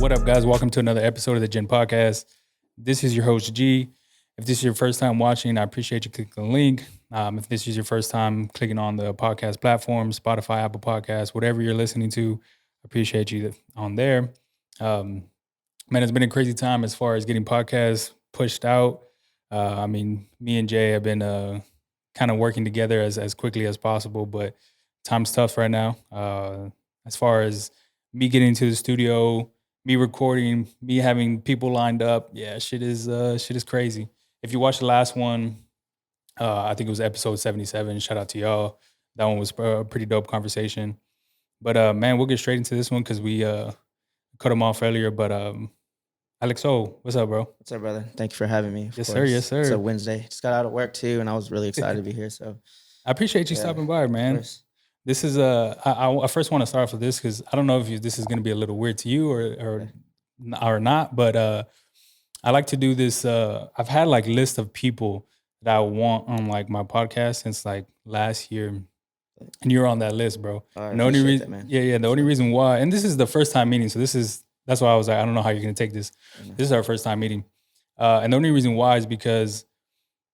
What up, guys? Welcome to another episode of the Gen Podcast. This is your host, G. If this is your first time watching, I appreciate you clicking the link. If this is your first time clicking on the podcast platform, Spotify, Apple Podcasts, whatever you're listening to, I appreciate you on there. Man, it's been a crazy time as far as getting podcasts pushed out. Me and Jay have been kind of working together as quickly as possible, but time's tough right now. As far as me getting to the studio, me recording, me having people lined up, yeah, shit is crazy. If you watched the last one, I think it was episode 77. Shout out to y'all. That one was a pretty dope conversation. But man, we'll get straight into this one because we cut them off earlier. But AlecSoul, what's up, bro? What's up, brother? Thank you for having me. Yes, sir. Yes, sir. It's a Wednesday. Just got out of work too, and I was really excited to be here. So I appreciate you stopping by, man. This is I first want to start off with this because I don't know if this is going to be a little weird to you or not, but I like to do this. I've had like list of people that I want on like my podcast since like last year, and you're on that list, bro. And the only reason, man. The only reason why, and this is the first time meeting, so that's why I was like, I don't know how you're gonna take this. This is our first time meeting, and the only reason why is because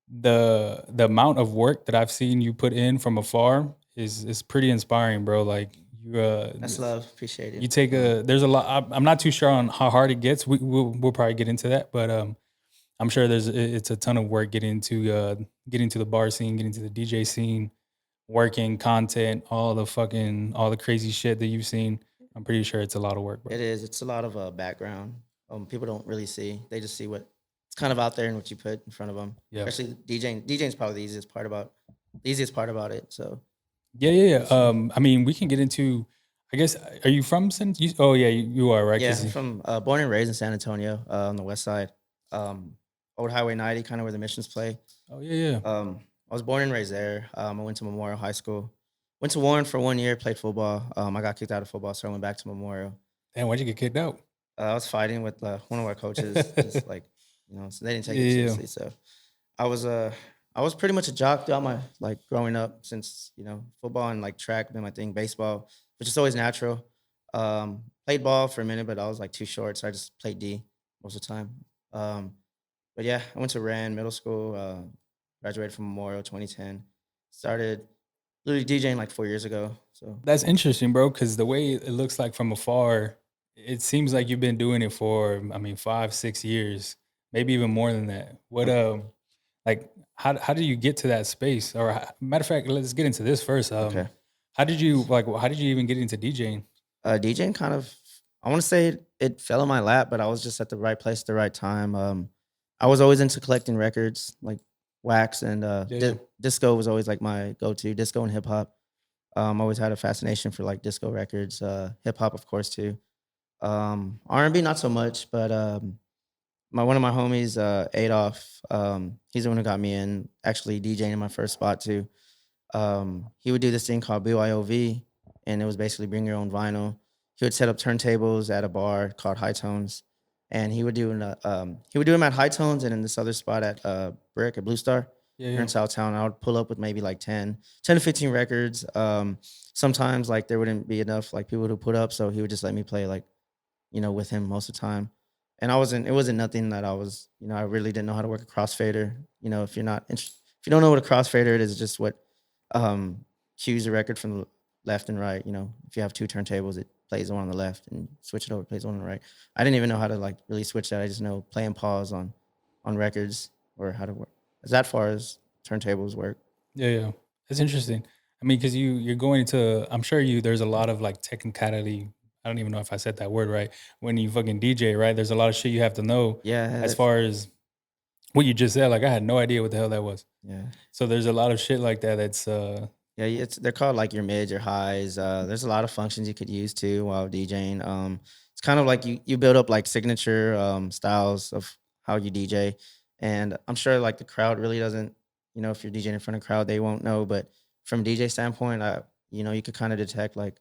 the amount of work that I've seen you put in from afar is pretty inspiring, bro. Like you, that's love. Appreciate it. You take there's a lot. I'm not too sure on how hard it gets. We'll probably get into that, but I'm sure it's a ton of work getting to the bar scene, getting to the DJ scene, working content, all the crazy shit that you've seen. I'm pretty sure it's a lot of work, bro. It is. It's a lot of background. People don't really see. They just see what it's kind of out there and what you put in front of them. Yeah. Especially DJing. DJing is probably the easiest part about it. So. Yeah. I mean, we can get into. I guess. Are you from San? Oh yeah, you are, right? Yeah, I'm from born and raised in San Antonio on the west side. Old Highway 90, kind of where the missions play. Oh yeah. I was born and raised there. I went to Memorial High School. Went to Warren for 1 year, played football. I got kicked out of football, so I went back to Memorial. Damn, why'd you get kicked out? I was fighting with one of our coaches, just like, so they didn't take it seriously. So I was pretty much a jock throughout my growing up since, football and like track been my thing, baseball, which is always natural. Played ball for a minute, but I was like too short, so I just played D most of the time. But yeah, I went to Rand Middle School, graduated from Memorial 2010, started literally DJing like 4 years ago. So that's interesting, bro, because the way it looks like from afar, it seems like you've been doing it for 5-6 years, maybe even more than that. What how did you get to that space? Or matter of fact, let's get into this first. Okay. How did you even get into DJing? DJing kind of, I want to say it fell in my lap, but I was just at the right place at the right time. I was always into collecting records, like wax and disco was always like my go-to, disco and hip hop. Always had a fascination for like disco records, hip hop, of course, too. R&B, not so much, but one of my homies, Adolph, he's the one who got me in actually DJing in my first spot too. He would do this thing called BYOV, and it was basically bring your own vinyl. He would set up turntables at a bar called High Tones, and he would do them at High Tones and in this other spot at Brick at Blue Star here in Southtown. I would pull up with maybe like 10 to 15 records. Sometimes like there wouldn't be enough like people to put up, so he would just let me play like, with him most of the time. And it wasn't nothing that I was, I really didn't know how to work a crossfader. If you don't know what a crossfader is, it's just what cues a record from the left and right. If you have two turntables, it plays the one on the left, and switch it over, it plays the one on the right. I didn't even know how to like really switch that. I just know play and pause on records or how to work. As that far as turntables work. Yeah. That's interesting. I mean, because you're going into, I'm sure there's a lot of like technicality. I don't even know if I said that word right. When you fucking DJ, right? There's a lot of shit you have to know. Yeah. As far as what you just said, like I had no idea what the hell that was. Yeah. So there's a lot of shit like that. That's yeah. They're called like your mids, your highs. There's a lot of functions you could use too while DJing. It's kind of like you build up like signature styles of how you DJ, and I'm sure like the crowd really doesn't. If you're DJing in front of a crowd, they won't know. But from a DJ standpoint, you could kind of detect like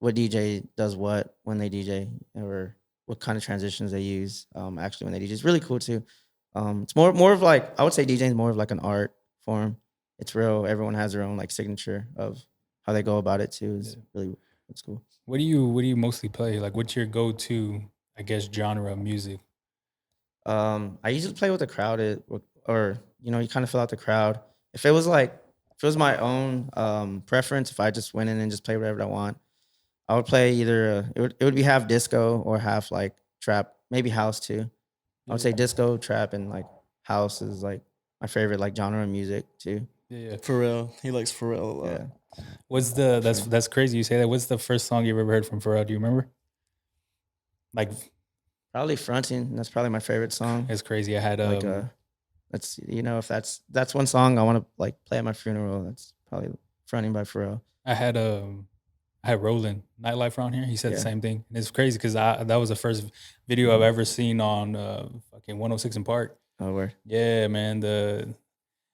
what DJ does what when they DJ, or what kind of transitions they use actually when they DJ. It's really cool too. It's more of like, I would say DJing is more of like an art form. It's real. Everyone has their own like signature of how they go about it too. It's cool. What do you mostly play? Like, what's your go-to, I guess, genre of music? I usually play with the crowd, or you kind of fill out the crowd. If it was like, if it was my own preference, if I just went in and just played whatever I want, I would play either it would be half disco or half like trap, maybe house too. I would say Yeah, disco, trap, and like house is like my favorite like genre of music too. yeah. Pharrell. He likes Pharrell a lot. Yeah, What's the sure. that's crazy you say that. What's the first song you ever heard from Pharrell? Do you remember? Like, Probably fronting. That's probably my favorite song. it's crazy. I had Like that's if that's one song I want to like play at my funeral. That's probably fronting by Pharrell. I had I had Roland Nightlife around here. He said the Yeah. same thing, and it's crazy because that was the first video I've ever seen on fucking 106 in Park. Oh, word. Yeah, man.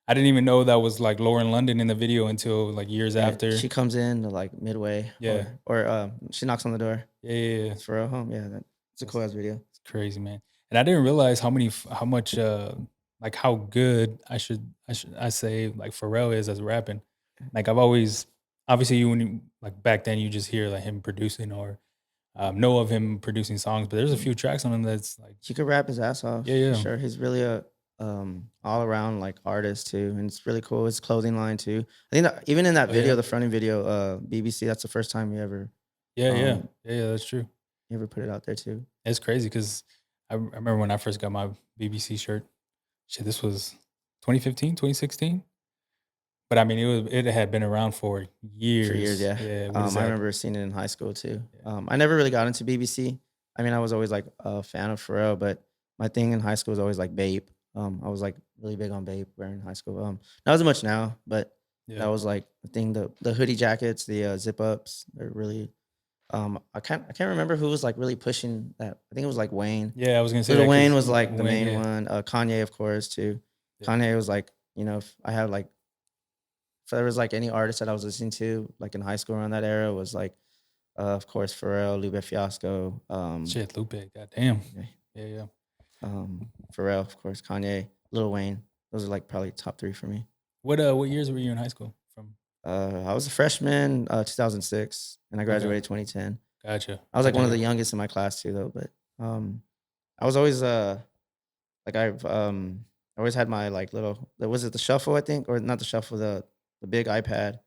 I didn't even know that was like Lauren London in the video until like years Yeah, after. she comes in to like midway. Yeah. Or she knocks on the door. Yeah. It's Pharrell home. Yeah, it's a cool ass video. It's crazy, man. And I didn't realize how much like how good I say like Pharrell is as rapping. Like I've always obviously when you like back then you just hear like him producing or know of him producing songs, but there's a few tracks on him that's like He could rap his ass off. Yeah, yeah. For sure. He's really a all around like artist too, and it's really cool. His clothing line too. I think that even in that Oh, video, yeah. the fronting video, BBC, that's the first time he ever yeah, Um, that's true. put it out there too. It's crazy because I remember when I first got my BBC shirt. Shit, this was 2015, 2016. But I mean, it had been around for years. For years, yeah. Yeah. What is I that? remember seeing it in high school too. I never really got into BBC. I mean, I was always like a fan of Pharrell, but my thing in high school was always like Bape. I was like really big on Bape wearing in high school. Not as much now, but Yeah. that was like the thing. The hoodie jackets, the zip ups, they're really. I can't remember who was like really pushing that. I think it was like Wayne. Yeah, I was gonna say Lil that Wayne 'cause was like the Wayne, main yeah. one. Kanye, of course, too. Yeah. Kanye was like, if I had like, if there was like any artist that I was listening to, like in high school around that era, was like, of course, Pharrell, Lupe Fiasco, Shit, Lupe, goddamn. yeah. Yeah. Pharrell, of course, Kanye, Lil Wayne. Those are like probably top three for me. What years were you in high school from? I was a freshman, 2006, and I graduated 2010. Gotcha. I was like one of Okay. the youngest in my class too, though. But I was always like I always had my like little, was it the shuffle, I think, or not the shuffle, the big iPad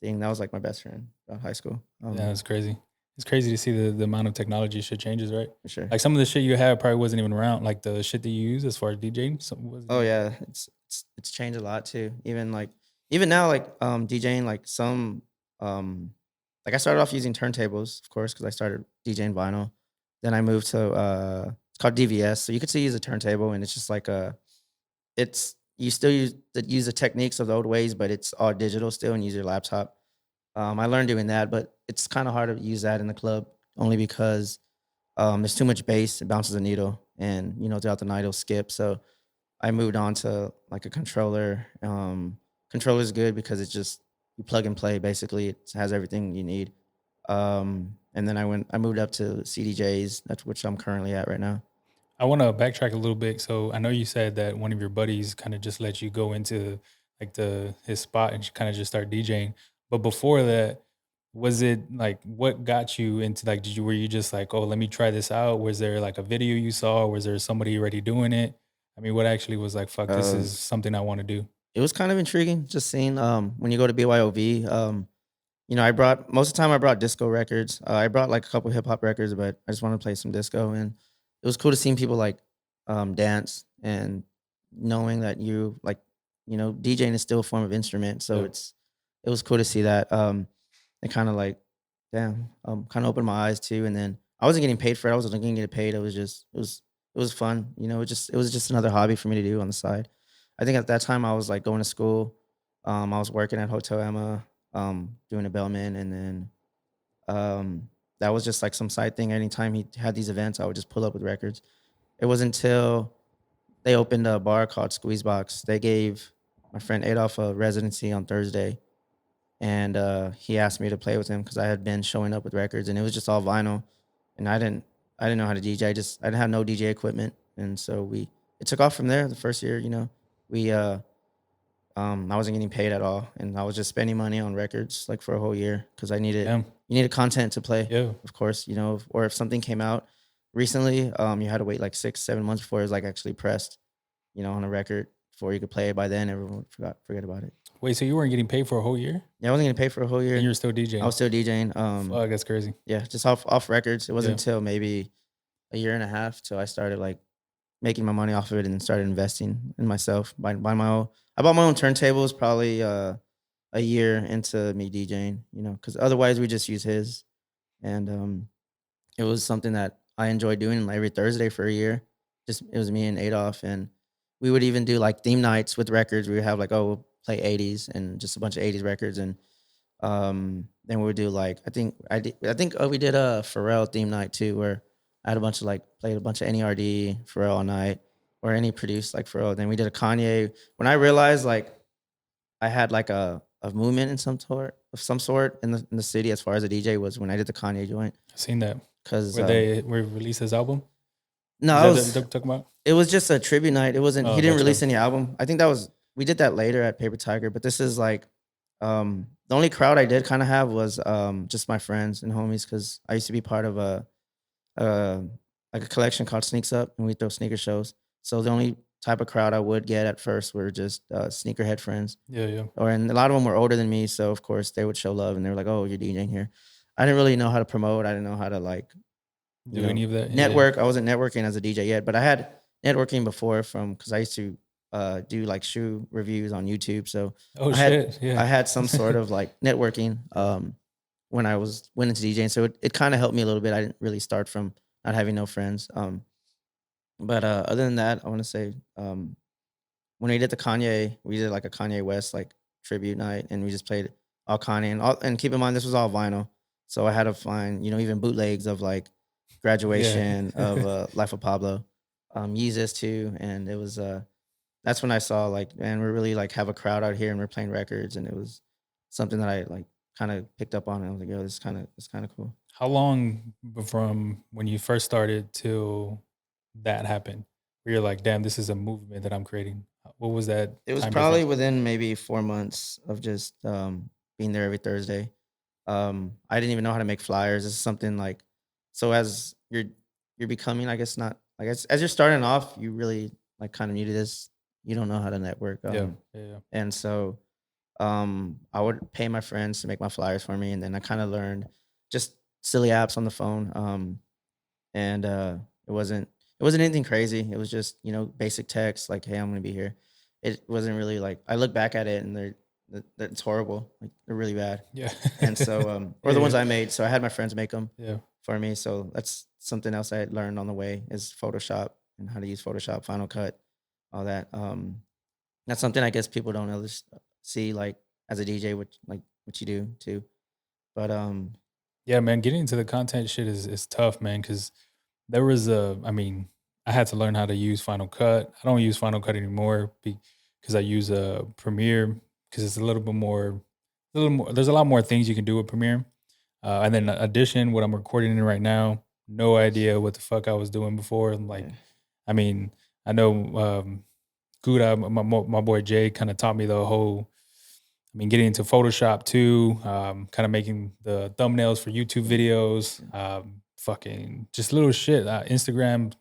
thing. That was like my best friend in high school. Yeah, it's crazy. It's crazy to see the amount of technology shit changes, right? For sure. Like some of the shit you had probably wasn't even around. Like the shit that you use as far as DJing. Oh yeah, it's changed a lot too. Even now, like DJing, like some like I started off using turntables, of course, because I started DJing vinyl. Then I moved to it's called DVS, so you could still use a turntable, and it's just like you still use the techniques of the old ways, but it's all digital still, and use your laptop. I learned doing that, but it's kind of hard to use that in the club only because there's too much bass. It bounces the needle, and throughout the night it'll skip. So I moved on to like a controller. Controller is good because it's just you plug and play. Basically, it has everything you need. And then I moved up to CDJs, that's which I'm currently at right now. I want to backtrack a little bit. So I know you said that one of your buddies kind of just let you go into like his spot and kind of just start DJing. But before that, was it like what got you into like were you just like, oh, let me try this out? Was there like a video you saw? Was there somebody already doing it? I mean, what actually was like, fuck, this Uh, is something I want to do? It was kind of intriguing just seeing when you go to BYOV. Most of the time I brought disco records. I brought like a couple hip hop records, but I just wanted to play some disco, and it was cool to see people like dance and knowing that DJing is still a form of instrument. So Yeah. it was cool to see that. It kind of like, damn, kind of opened my eyes too. And then I wasn't getting paid for it. I wasn't looking to get paid. It was fun. It was just another hobby for me to do on the side. I think at that time I was like going to school. I was working at Hotel Emma, doing a bellman, and then that was just like some side thing. Anytime he had these events, I would just pull up with records. It wasn't until they opened a bar called Squeezebox. They gave my friend Adolph a residency on Thursday, and he asked me to play with him because I had been showing up with records, and it was just all vinyl, and I didn't know how to DJ. I didn't have no DJ equipment, and so it took off from there. The first year, we I wasn't getting paid at all, and I was just spending money on records like for a whole year because I needed Damn. you needed content to play, Yeah. of course, or if something came out recently, you had to wait like 6, 7 months before it was like actually pressed, on a record before you could play it. By then, everyone would forget about it. Wait, so you weren't getting paid for a whole year, Yeah, I wasn't getting paid for a whole and year. you're still I DJing? was still DJing. Fuck, that's crazy. Yeah, just off records. It wasn't Yeah. until maybe a year and a half till I started like making my money off of it and started investing in myself. By my own, I bought my own turntables probably a year into me DJing. Because otherwise we just use his, and it was something that I enjoyed doing every Thursday for a year. Just it was me and Adolf, and we would even do like theme nights with records. We would have like, oh, we'll play 80s and just a bunch of 80s records, and then we would do like we did a Pharrell theme night too, where I had a bunch of like played a bunch of NERD Pharrell all night, or any produced like Pharrell. Then we did a Kanye. When I realized like I had like a movement in some sort in the city as far as a DJ was when I did the Kanye joint. I've seen that. Because Where they released his album? no, Is that what you're talking about? it was just a tribute night. It wasn't. Oh, He didn't gotcha. release any album. I think we did that later at Paper Tiger. But this is like the only crowd I did kind of have was just my friends and homies, because I used to be part of uh like a collection called Sneaks Up, and we throw sneaker shows. So the only type of crowd I would get at first were just sneakerhead friends, Yeah. and a lot of them were older than me. So of course they would show love, and they were like, "Oh, you're DJing here." I didn't really know how to promote. I didn't know how to like Do any of that? network. I wasn't networking as a DJ yet, but I had networking before because I used to do like shoe reviews on YouTube. So Oh I had shit! Yeah. I had some sort of like networking when I went into DJing. So it kind of helped me a little bit. I didn't really start from not having no friends. But other than that, I want to say when we did the Kanye, we did like a Kanye West like tribute night, and we just played all Kanye, and keep in mind this was all vinyl. So I had to find even bootlegs of like Graduation, of Life of Pablo, Yeezus too, and it was that's when I saw like, man, we really like have a crowd out here and we're playing records, and it was something that I like kind of picked up on, and I was like, yo, this is kind of cool. How long from when you first started till that happened, where you're like, damn, this is a movement that I'm creating? What was that? It was time probably difference? within maybe 4 months of just being there every Thursday. I didn't even know how to make flyers. This is something like, so as you're becoming, I guess not, I guess as you're starting off, you really like kind of new to this. You don't know how to network. Yeah. And so I would pay my friends to make my flyers for me, and then I kind of learned just silly apps on the phone. And it wasn't anything crazy. It was just basic text like, "Hey, I'm gonna be here." It wasn't really like, I look back at it and it's horrible. Like they're really bad. Yeah. And so or the Yeah. ones I made. So I had my friends make them Yeah. for me. So that's something else I learned on the way, is Photoshop and how to use Photoshop, Final Cut, all that. That's something I guess people don't always see like as a DJ, what you do too. But Yeah, man, getting into the content shit is tough, man, because there was I had to learn how to use Final Cut. I don't use Final Cut anymore because I use Premiere, because it's a little more. There's a lot more things you can do with Premiere, and then Audition, what I'm recording in right now. No idea what the fuck I was doing before. Like, yeah. I mean, I know Gouda, my boy Jay, kind of taught me the whole. I mean, getting into Photoshop too, kind of making the thumbnails for YouTube videos, fucking just little shit, Instagram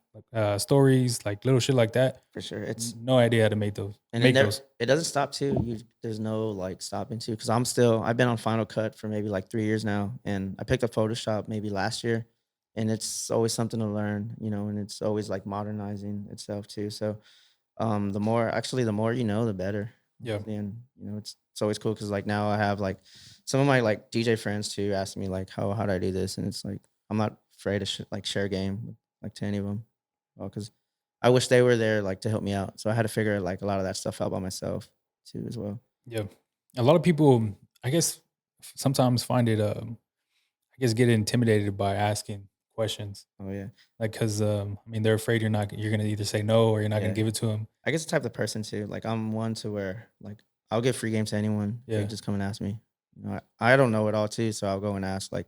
stories, like little shit like that. For sure. It's No idea how to make those. And Make those. it doesn't stop too. There's no like stopping too, because I've been on Final Cut for maybe like 3 years now, and I picked up Photoshop maybe last year, and it's always something to learn, and it's always like modernizing itself too. So the more you know, the better. Yeah. And it's always cool, because like now I have like some of my like DJ friends too ask me like, how do I do this, and it's like I'm not afraid to like share game with, like, to any of them, because I wish they were there like to help me out. So I had to figure like a lot of that stuff out by myself too as well. Yeah. A lot of people, I guess, sometimes find it, I guess, get intimidated by asking questions. Oh yeah. Like, because, they're afraid you're going to either say no or you're not going Yeah. to give it to them. I guess the type of person too. Like I'm one to where like I'll give free game to anyone. Yeah. They just come and ask me. I don't know it all too, so I'll go and ask like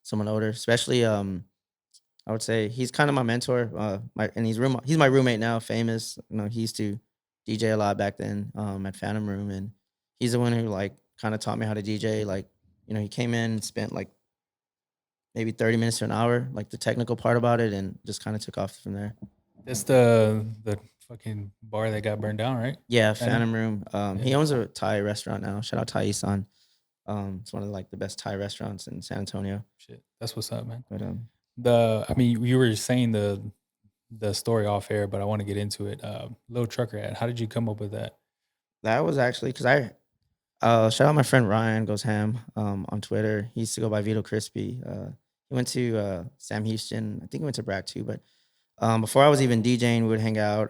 someone older, especially I would say he's kind of my mentor. He's my roommate now, Famous. He used to DJ a lot back then at Phantom Room, and he's the one who like kind of taught me how to DJ. Like, he came in and spent like maybe 30 minutes to an hour, like the technical part about it, and just kind of took off from there. That's the fucking bar that got burned down, right? Yeah, Phantom? Phantom Room. He Yeah. owns a Thai restaurant now. Shout out Thai Isan. It's one of like the best Thai restaurants in San Antonio. Shit, that's what's up, man. But I mean, you were saying the story off air, but I want to get into it. Lil Trucker Hat, how did you come up with that? that was actually because shout out my friend Ryan Goes Ham on Twitter. He used to go by Vito Crispy. He went to Sam Houston. I think he went to Bragg too. But before I was even DJing, we would hang out.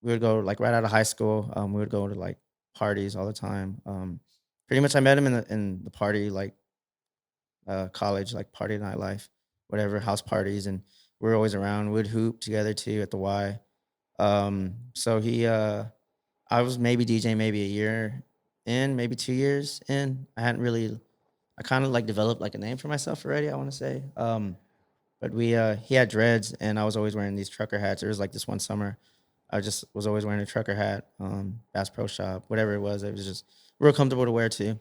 We would go like right out of high school. We would go to like parties all the time. Pretty much, I met him in the party like college, like party nightlife, whatever, house parties, and we were always around. We'd hoop together too at the Y. So I was maybe DJing maybe a year in, maybe 2 years in. I kind of like developed like a name for myself already, I want to say. But he had dreads, and I was always wearing these trucker hats. There was like this one summer, I just was always wearing a trucker hat, Bass Pro Shop, whatever it was just real comfortable to wear too.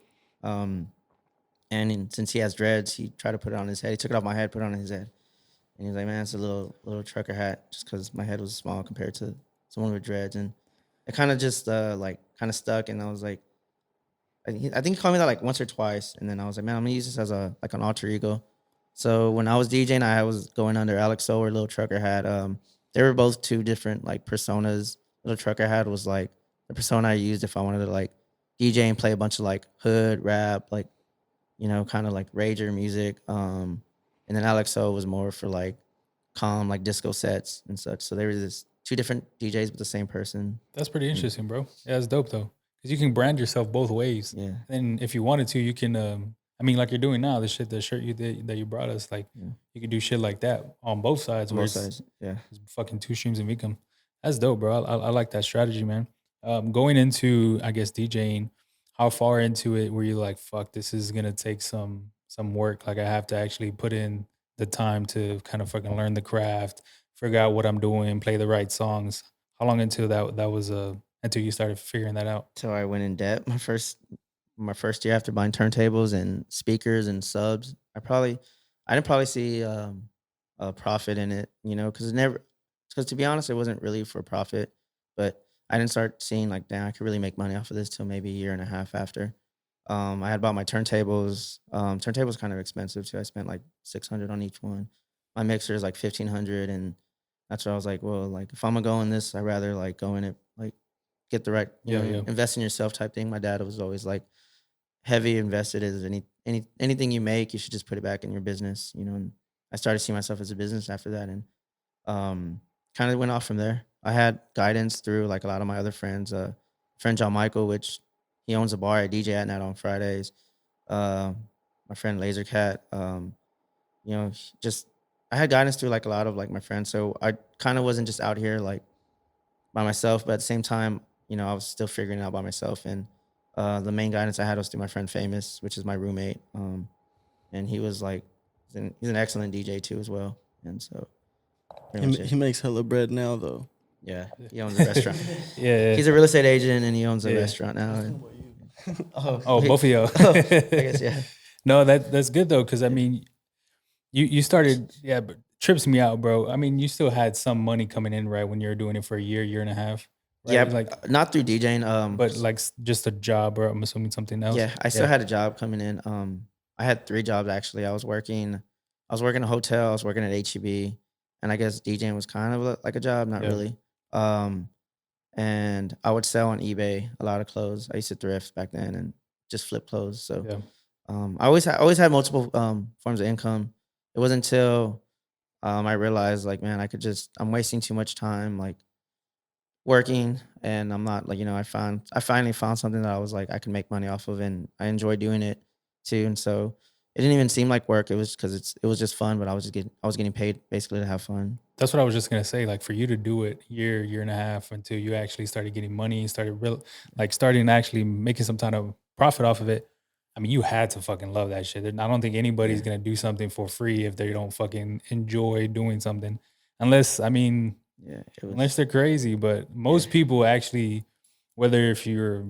Since he has dreads, he tried to put it on his head. He took it off my head, put it on his head, and he was like, "Man, it's a little trucker hat," just because my head was small compared to someone with dreads, and it kind of just like kind of stuck. And I was like, I think he called me that like once or twice, and then I was like, "Man, I'm gonna use this as like an alter ego." So when I was DJing, I was going under AlecSoul or Lil Trucker Hat. They were both two different like personas. Lil Trucker Hat was like the persona I used if I wanted to like DJ and play a bunch of like hood rap, like kind of like rager music. And then AlecSoul was more for like calm, like disco sets and such. So there was this two different DJs but the same person. That's pretty interesting, bro. Yeah, that's dope though, because you can brand yourself both ways. Yeah. And if you wanted to, you can. I mean, like you're doing now, the shirt you did that you brought us, like you could do shit like that on both sides. Both sides, yeah. It's fucking two streams of income. That's dope, bro. I like that strategy, man. Going into, I guess, DJing, how far into it were you like, fuck, this is gonna take some work. Like I have to actually put in the time to kind of fucking learn the craft, figure out what I'm doing, play the right songs. How long into that was until you started figuring that out? So I went in debt my first year after buying turntables and speakers and subs. I didn't probably see a profit in it, because to be honest, it wasn't really for profit, but I didn't start seeing like, damn, I could really make money off of this till maybe a year and a half after. I had bought my turntables. Turntables kind of expensive too. I spent like $600 on each one. My mixer is like $1,500, and that's where I was like, well, like if I'm gonna go in this, I'd rather like go in it like get the right, invest in yourself type thing. My dad was always like heavy invested as anything you make, you should just put it back in your business, And I started seeing myself as a business after that, and kind of went off from there. I had guidance through like a lot of my other friends. Friend John Michael, which he owns a bar I DJ at now on Fridays. My friend Laser Cat. Just I had guidance through like a lot of like my friends, so I kind of wasn't just out here like by myself, but at the same time, I was still figuring it out by myself. And the main guidance I had was through my friend Famous, which is my roommate. And he was like, he's an excellent DJ too as well. And so he makes hella bread now though. Yeah, he owns a restaurant. Yeah. He's a real estate agent and he owns a restaurant now. And, both of y'all. I guess, yeah. No, that's good though, because I mean, you started, but trips me out, bro. I mean, you still had some money coming in, right, when you were doing it for a year and a half. Right? Yeah, like not through DJing. But like just a job, or I'm assuming something else. Yeah, I still had a job coming in. I had 3 jobs actually. I was working a hotel. I was working at HEB, and I guess DJing was kind of like a job, not really. And I would sell on eBay a lot of clothes. I used to thrift back then and just flip clothes. So I always had multiple forms of income. It wasn't until I realized like, man, I'm wasting too much time like working, and I'm not like, I finally found something that I was like, I can make money off of, and I enjoy doing it too. And so it didn't even seem like work. It was because it was just fun, but I was getting paid basically to have fun. That's what I was just gonna say. Like for you to do it year and a half until you actually started getting money, starting actually making some kind of profit off of it. I mean, you had to fucking love that shit. I don't think anybody's gonna do something for free if they don't fucking enjoy doing something, unless unless they're crazy. But most people actually, whether if you're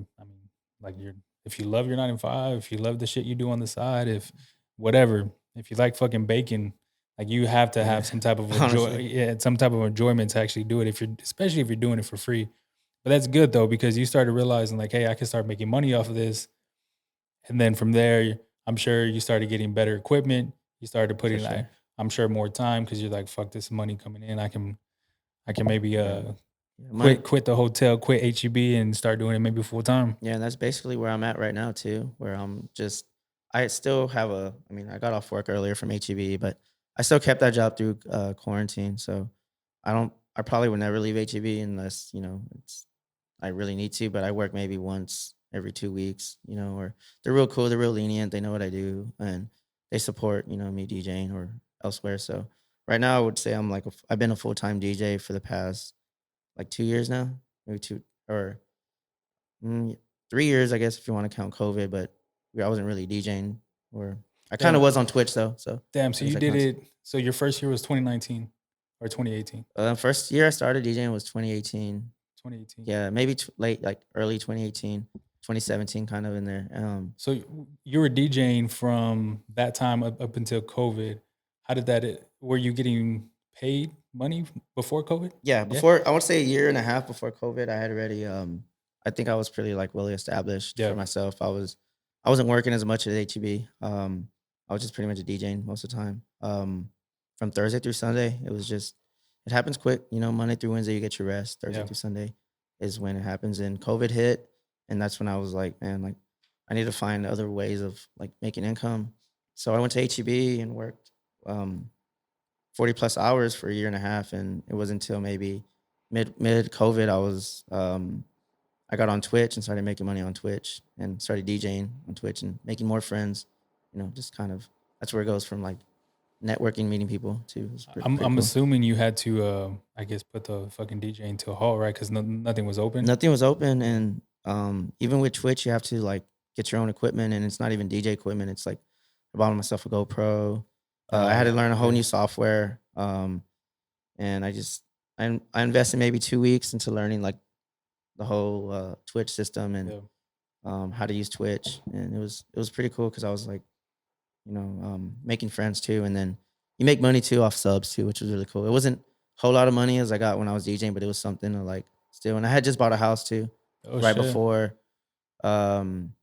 if you love your 9 to 5, if you love the shit you do on the side, if whatever, if you like fucking bacon, like you have to have some type of Honestly. some type of enjoyment to actually do it. Especially if you're doing it for free. But that's good though, because you started realizing like, hey, I can start making money off of this. And then from there, I'm sure you started getting better equipment. You started putting For like, sure. I'm sure more time because you're like, fuck, this money coming in. I can maybe Yeah, money. quit the hotel, quit HEB, and start doing it maybe full time. Yeah, and that's basically where I'm at right now too, where I'm just I still have I mean, I got off work earlier from HEB, but I still kept that job through quarantine. So I probably would never leave HEB unless, I really need to, but I work maybe once every 2 weeks, or they're real cool, they're real lenient, they know what I do and they support, me DJing or elsewhere. So right now I would say I've been a full-time DJ for the past like 2 years now, maybe two or Mm, 3 years, I guess, if you wanna count COVID, but I wasn't really DJing or I kinda Damn, was on Twitch though, so damn. So I guess you that did counts. it. So your first year was 2019 or 2018? First year I started DJing was 2018. 2018. Yeah, maybe late, like, early 2018, 2017, kind of in there, So you were DJing from that time up until COVID. How did were you getting paid money before COVID? yeah, Yeah. before I would say a year and a half before COVID, I had already, I think I was pretty, like, well established Yeah. for myself. I wasn't working as much at HEB, I was just pretty much DJing most of the time, from Thursday through Sunday, it happens quick, Monday through Wednesday, you get your rest, Thursday Yeah. through Sunday is when it happens, and COVID hit, and that's when I was like, "Man, like, I need to find other ways of, like, making income." So I went to HEB and worked, um 40 plus hours for a year and a half. And it wasn't until maybe mid COVID, I got on Twitch and started making money on Twitch and started DJing on Twitch and making more friends, just kind of, that's where it goes from like networking, meeting people to, it's pretty I'm cool. assuming you had to, I guess, put the fucking DJing to a halt, right? Because nothing was open. Nothing was open. And, even with Twitch, you have to like get your own equipment and it's not even DJ equipment. It's like I bought myself a GoPro. I had to learn a whole new software. And I invested maybe 2 weeks into learning like the whole Twitch system and Yeah. how to use Twitch, and it was pretty cool because I was like, making friends too, and then you make money too off subs too, which was really cool. It wasn't a whole lot of money as I got when I was DJing, but it was something to like still. And I had just bought a house too, Oh right shit. before, um,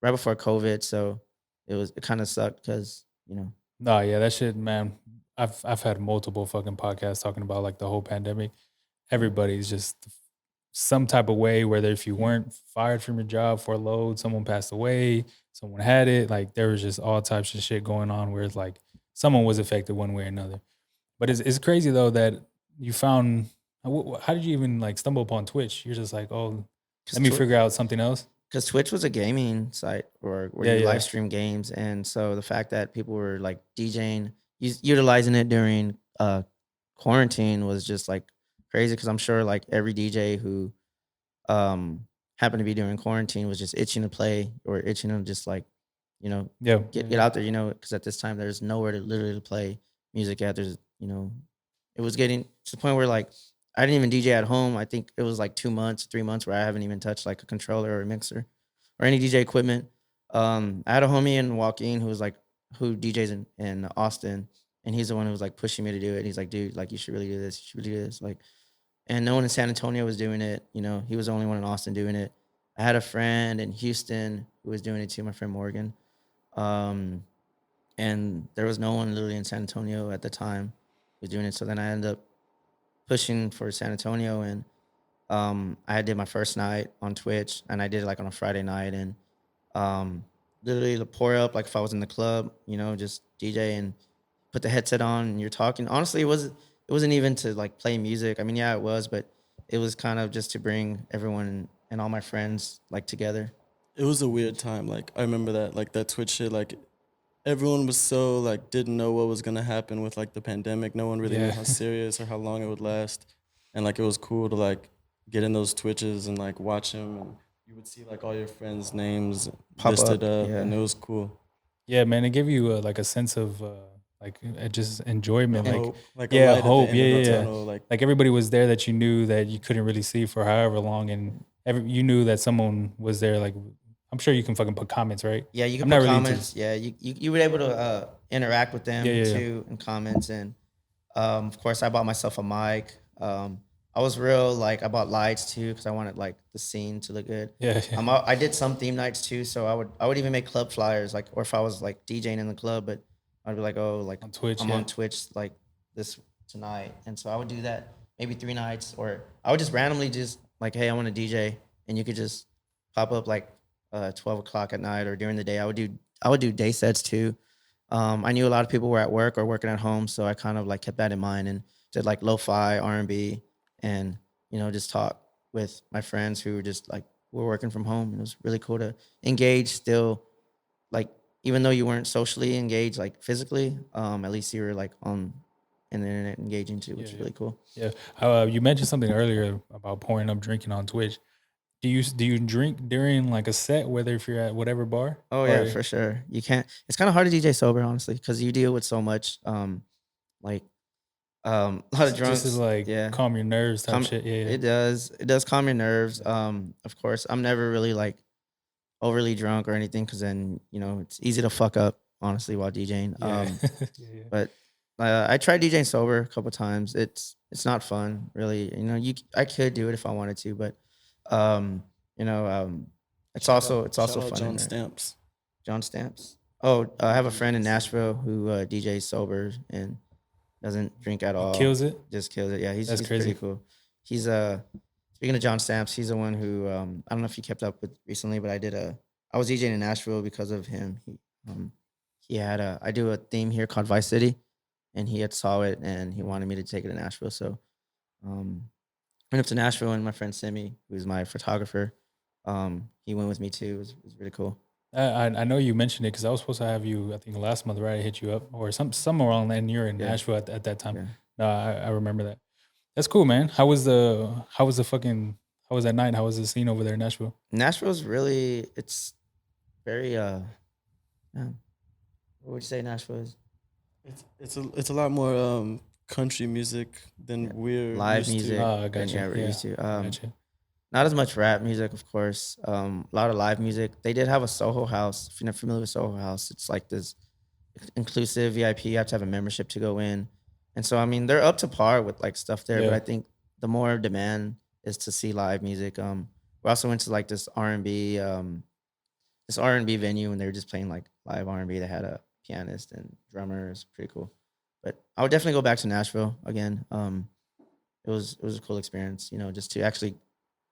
right before COVID, so it kind of sucked because No, yeah, that shit, man. I've had multiple fucking podcasts talking about like the whole pandemic. Everybody's just some type of way, whether if you weren't fired from your job for a load, someone passed away, someone had it, like there was just all types of shit going on where it's like someone was affected one way or another. But it's crazy though that you found. How did you even like stumble upon Twitch? You're just like, oh, let me figure out something else. because Twitch was a gaming site or where Yeah, you yeah. live stream games, and so the fact that people were like DJing, utilizing it during quarantine was just like crazy. Because I'm sure like every DJ who happened to be during quarantine was just itching to play or itching to just like Yeah, get out there, because at this time there's nowhere to literally to play music at. It was getting to the point where like I didn't even DJ at home. I think it was like 2 months, 3 months where I haven't even touched like a controller or a mixer or any DJ equipment. I had a homie in Joaquin who DJs in Austin, and he's the one who was like pushing me to do it. And he's like, dude, like you should really do this. You should really do this. Like, and no one in San Antonio was doing it. He was the only one in Austin doing it. I had a friend in Houston who was doing it too, my friend Morgan. Um, and there was no one literally in San Antonio at the time who was doing it. So then I ended up pushing for San Antonio, and I did my first night on Twitch, and I did it like on a Friday night, and literally to pour up like if I was in the club, just DJ and put the headset on and you're talking. Honestly, it wasn't even to like play music. I mean, yeah, it was, but it was kind of just to bring everyone and all my friends like together. It was a weird time. Like I remember that, like that Twitch shit. Like everyone was so like didn't know what was gonna happen with like the pandemic. No one really knew Yeah. how serious or how long it would last. And like it was cool to like get in those Twitches and like watch them, and you would see like all your friends' names Pop listed up, up, yeah. and it was cool. yeah, man. It gave you like a sense of like just enjoyment, like Hope, like a yeah, light hope, at the yeah, end of yeah, the yeah. tunnel. Like everybody was there that you knew that you couldn't really see for however long, and you knew that someone was there. Like I'm sure you can fucking put comments, right? Yeah, you can I'm put not really into. comments. Yeah, you were able to interact with them Yeah, yeah, yeah. too in comments, and of course, I bought myself a mic. I was real like I bought lights too because I wanted like the scene to look good. Yeah, yeah. I did some theme nights too, so I would even make club flyers like, or if I was like DJing in the club, but I'd be like, oh, like On Twitch, I'm yeah. on Twitch like this tonight, and so I would do that maybe 3 nights, or I would just randomly just like, hey, I want to DJ, and you could just pop up like 12 o'clock at night or during the day. I would do day sets too. I knew a lot of people were at work or working at home, so I kind of like kept that in mind and did like lo-fi R&B, and just talk with my friends who were working from home. And it was really cool to engage still, like even though you weren't socially engaged like physically, at least you were like on in the internet engaging too, which is Yeah. really cool. Yeah. You mentioned something earlier about pouring up drinking on Twitch. Do you drink during like a set, whether if you're at whatever bar? Oh yeah, Or for sure. You can't. It's kind of hard to DJ sober, honestly, because you deal with so much, like a lot of just to drunks. like Yeah, calm your nerves type calm, shit? Yeah, yeah. it does. It does calm your nerves. Of course, I'm never really like overly drunk or anything, because then it's easy to fuck up, honestly, while DJing. Yeah. Yeah, yeah. But I tried DJing sober a couple times. It's not fun, really. I could do it if I wanted to, but um, it's also Shout out fun in John there. Stamps. John Stamps. Oh, I have a friend in Nashville who DJs sober and doesn't drink at all. Kills it. Just kills it. Yeah, he's That's pretty crazy. cool. He's speaking of John Stamps, he's the one who I don't know if you kept up with recently, but I was DJing in Nashville because of him. He had I do a theme here called Vice City, and he had saw it and he wanted me to take it to Nashville. So went up to Nashville, and my friend Simi, who's my photographer, he went with me too. It was really cool. I know you mentioned it because I was supposed to have you, I think last month, right? I hit you up or somewhere along that, and you're in Yeah. Nashville at that time. Yeah. No, I remember that. That's cool, man. How was that night? How was the scene over there in Nashville? Nashville's really, it's very yeah. What would you say Nashville is? It's a lot more country music than we're Live used music. to. Oh, I than got you. we're Yeah, used to. gotcha. Not as much rap music, of course. A lot of live music. They did have a Soho House. If you're not familiar with Soho House, it's like this inclusive VIP. You have to have a membership to go in, and so I mean they're up to par with like stuff there. But Yeah. I think the more demand is to see live music. We also went to like this R&B venue, and they were just playing like live R&B. They had a pianist and drummers. Pretty cool. But I would definitely go back to Nashville again. It was a cool experience, just to actually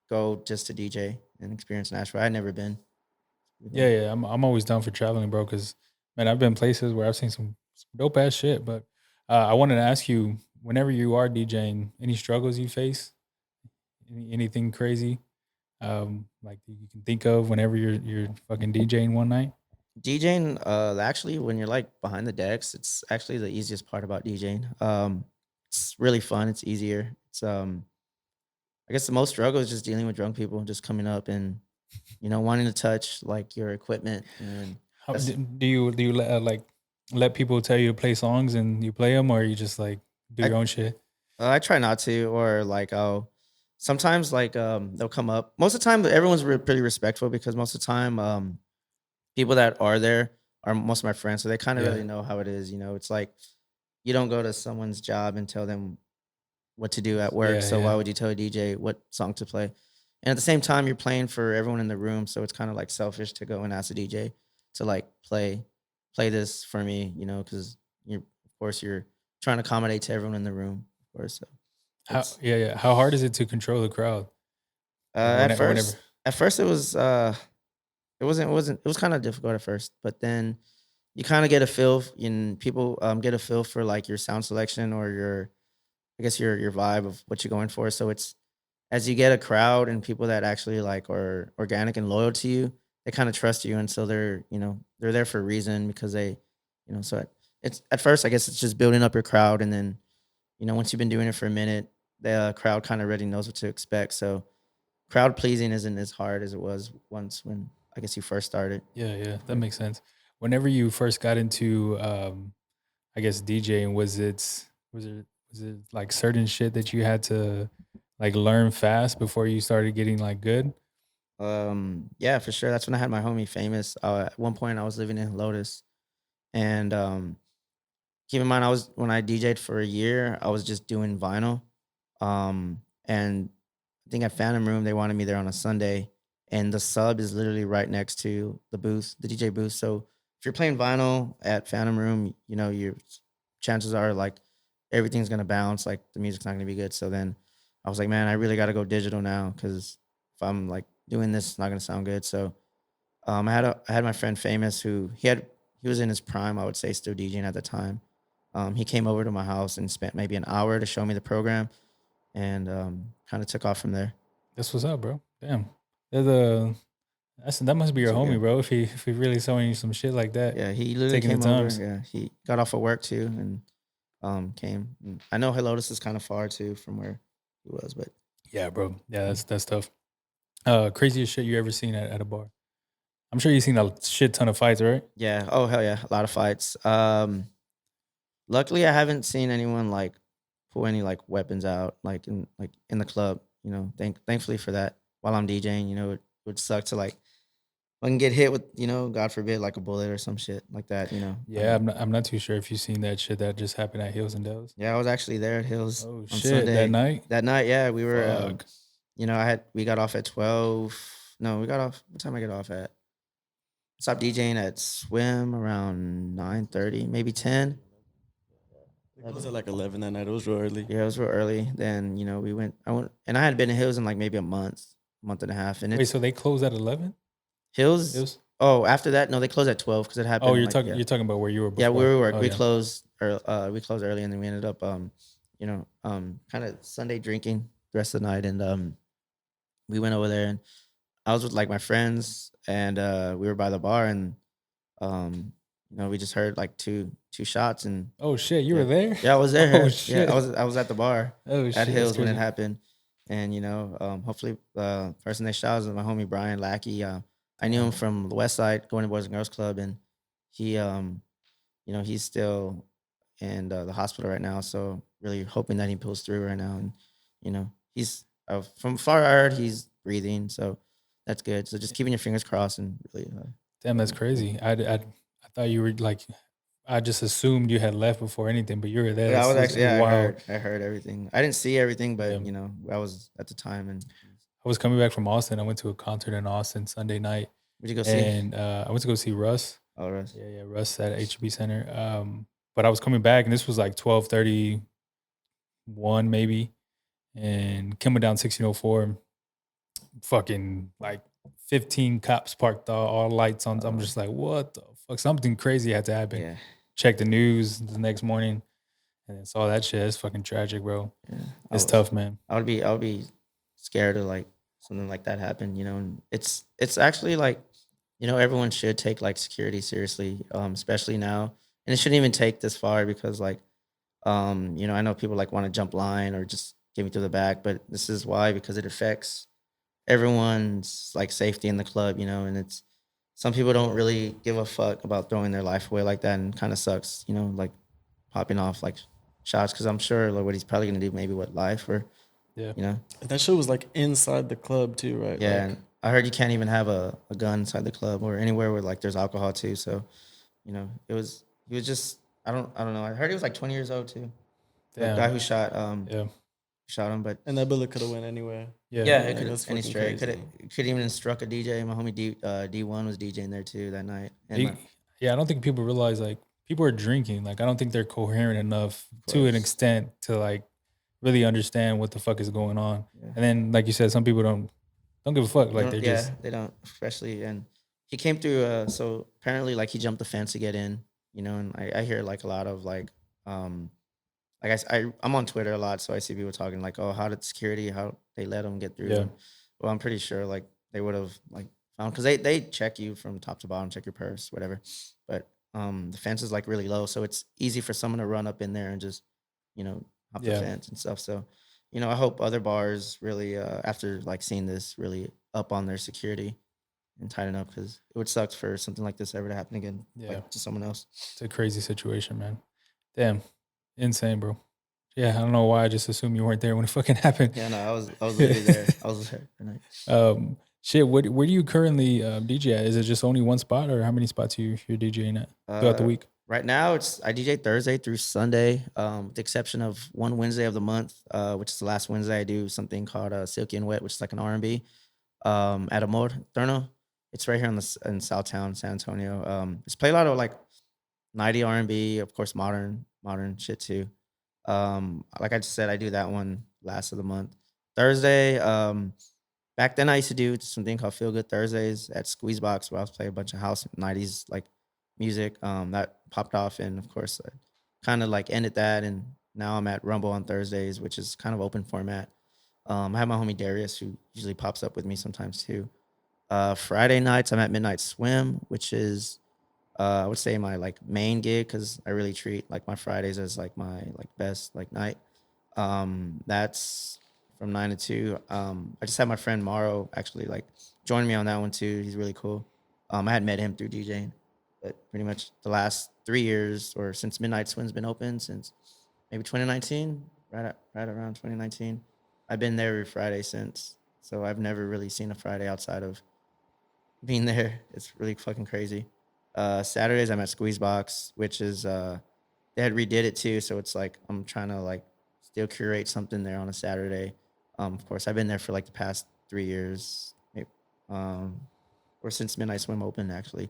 go just to DJ and experience Nashville. I'd never been. Yeah, yeah. I'm always down for traveling, bro. Because man, I've been places where I've seen some dope ass shit. But I wanted to ask you, whenever you are DJing, any struggles you face? Anything crazy? Like you can think of whenever you're fucking DJing one night? DJing, actually, when you're like behind the decks, it's actually the easiest part about DJing. It's really fun. It's easier. I guess the most struggle is just dealing with drunk people, just coming up and wanting to touch like your equipment. And How, that's, do you let people tell you to play songs and you play them, or you just like do your I own shit? I try not to, or like sometimes like they'll come up. Most of the time, everyone's pretty respectful, because most of the time people that are there are most of my friends, so they kind of Yeah. really know how it is. It's like you don't go to someone's job and tell them what to do at work. Yeah, So yeah. why would you tell a DJ what song to play? And at the same time, you're playing for everyone in the room, so it's kind of like selfish to go and ask a DJ to like play this for me, because of course you're trying to accommodate to everyone in the room, of course. So Yeah. How hard is it to control the crowd? at Whenever, first, it was it was kind of difficult at first, but then you kind of get a feel, and people get a feel for like your sound selection, or I guess your vibe of what you're going for. So it's, as you get a crowd and people that actually like are organic and loyal to you, they kind of trust you, and so they're there for a reason, because so it's at first, I guess it's just building up your crowd, and then once you've been doing it for a minute, the crowd kind of already knows what to expect. So crowd pleasing isn't as hard as it was once, when I guess you first started. yeah, that makes sense. Whenever you first got into, I guess DJing, was it like certain shit that you had to like learn fast before you started getting like good? Yeah, for sure. That's when I had my homie Famous. At one point, I was living in Lotus, and keep in mind, I was when I DJ'd for a year, I was just doing vinyl. And I think at Phantom Room, they wanted me there on a Sunday, and the sub is literally right next to the booth, the DJ booth. So if you're playing vinyl at Phantom Room, you know your chances are like everything's gonna bounce, like the music's not gonna be good. So then I was like, man, I really got to go digital now because if I'm like doing this, it's not gonna sound good. So I had my friend Famous who he was in his prime, I would say, still DJing at the time. He came over to my house and spent maybe an hour to show me the program, and kind of took off from there. That's what's up, bro. Damn. They're the that must be your So homie, good. bro. If he really showing you some shit like that. Yeah, he literally Taking the came over. times. Yeah, he got off of work too and came. And I know Helotus is kind of far too from where he was, but Yeah, bro. Yeah, that's tough. Craziest shit you ever seen at a bar. I'm sure you've seen a shit ton of fights, right? yeah. Oh hell yeah, a lot of fights. Luckily, I haven't seen anyone like pull any like weapons out like in the club. You know, thankfully for that. While I'm DJing, you know, it would suck to like I can get hit with, you know, God forbid, like a bullet or some shit like that. You know. Yeah, I'm not too sure if you've seen that shit that just happened at Hills and Dells. Yeah, I was actually there at Hills Oh on shit, that Sunday. night? That night, yeah, we were. Fuck. You know, we got off at 12. No, we got off. What time I get off at? Stopped DJing at Swim around 9:30, maybe 10. It was at like 11 that night. It was real early. Yeah, it was real early. Then you know we went. I went, and I had been in Hills in like maybe a month and a half. And Wait, it's so they closed at 11? Hills. Hills? Oh, after that, no, they closed at 12 because it happened. Oh, you're like, talking yeah. you're talking about where you were before. Yeah, we were work. Oh, We yeah. closed. We closed early, and then we ended up, you know, kind of Sunday drinking the rest of the night, and we went over there, and I was with like my friends, and we were by the bar, and you know, we just heard like two shots, and Oh shit, you yeah, were there? yeah, I was there. Oh Yeah, shit. I was at the bar Oh at shit. That's Hills when it crazy. happened, and you know, hopefully, the person they shot was my homie Brian Lackey. I knew him from the West Side, going to Boys and Girls Club, and he, you know, he's still in the hospital right now. So really hoping that he pulls through right now. And you know, he's from far I heard he's breathing, so that's good. So just keeping your fingers crossed and really. Damn, that's crazy. I thought you were like, I just assumed you had left before anything, but you were there. Yeah, I was That's actually. Yeah, wild. I heard everything. I didn't see everything, but Yeah. you know, I was at the time. And I was coming back from Austin. I went to a concert in Austin Sunday night, where'd you go see? and I went to go see Russ. Oh, Russ. Yeah, Russ at HB Center. But I was coming back, and this was like 12:31 maybe, and coming down 1604, fucking like 15 cops parked, all lights on. I'm just like, what the fuck? Something crazy had to happen. Yeah, Check the news the next morning, and then saw that shit. It's fucking tragic, bro. yeah. It's tough, man. I would be scared of like something like that happen, you know. And it's actually like, you know, everyone should take like security seriously, especially now. And it shouldn't even take this far because like, you know, I know people like want to jump line or just get me through the back, but this is why, because it affects everyone's like safety in the club, you know. And it's some people don't really give a fuck about throwing their life away like that, and kind of sucks, you know, like popping off like shots, because I'm sure like what he's probably gonna do, maybe what life or Yeah. you know. And that shit was like inside the club too, right? Yeah, Like, and I heard you can't even have a gun inside the club or anywhere where like there's alcohol too. So, you know, he was just I don't know. I heard he was like 20 years old too. The Damn. guy who shot Yeah. shot him, but and that bullet could have went anywhere. Yeah. yeah, like, it could that's have any fucking straight. crazy. Could even struck a DJ. My homie D1 was DJing there too that night. And Yeah, I don't think people realize like people are drinking. Like I don't think they're coherent enough to an course. extent to like really understand what the fuck is going on. Yeah. And then like you said, some people don't give a fuck. Like they're yeah, just they don't, especially. And he came through. So apparently, like he jumped the fence to get in. You know, and I hear like a lot of like I'm on Twitter a lot, so I see people talking like, oh, how did security, how they let him get through? Yeah. Well, I'm pretty sure like they would have like found, because they check you from top to bottom, check your purse, whatever. But the fence is like really low, so it's easy for someone to run up in there and just, you know, hop Yeah. the fence and stuff. So, you know, I hope other bars really after like seeing this really up on their security and tighten up, because it would suck for something like this ever to happen again, Yeah. like to someone else. it's a crazy situation, man. Damn. Insane, bro. Yeah, I don't know why I just assumed you weren't there when it fucking happened. Yeah, no, I was literally there. I was there tonight. Shit, where do you currently DJ at? Is it just only one spot, or how many spots you're DJing at throughout the week? Right now, I DJ Thursday through Sunday, with the exception of one Wednesday of the month, which is the last Wednesday. I do something called Silky and Wet, which is like an R&B at Amor Thurno. It's right here in Southtown, San Antonio. It's play a lot of like 90 R&B, of course, modern shit too. Like I just said, I do that one last of the month. Thursday, back then I used to do something called Feel Good Thursdays at Squeezebox, where I was playing a bunch of house 90s like music. That popped off, and of course, I kind of like ended that, and now I'm at Rumble on Thursdays, which is kind of open format. I have my homie Darius, who usually pops up with me sometimes too. Friday nights, I'm at Midnight Swim, which is I would say my like main gig, because I really treat like my Fridays as like my like best like night. That's from 9 to 2. I just had my friend Morrow actually like join me on that one too. He's really cool. I had met him through DJing, but pretty much the last 3 years, or since Midnight Swim's been open since maybe 2019, right around 2019. I've been there every Friday since. So I've never really seen a Friday outside of being there. It's really fucking crazy. Saturdays I'm at Squeezebox, which is they had redid it too, so it's like I'm trying to like still curate something there on a Saturday. Of course, I've been there for like the past 3 years, maybe, or since Midnight Swim opened actually.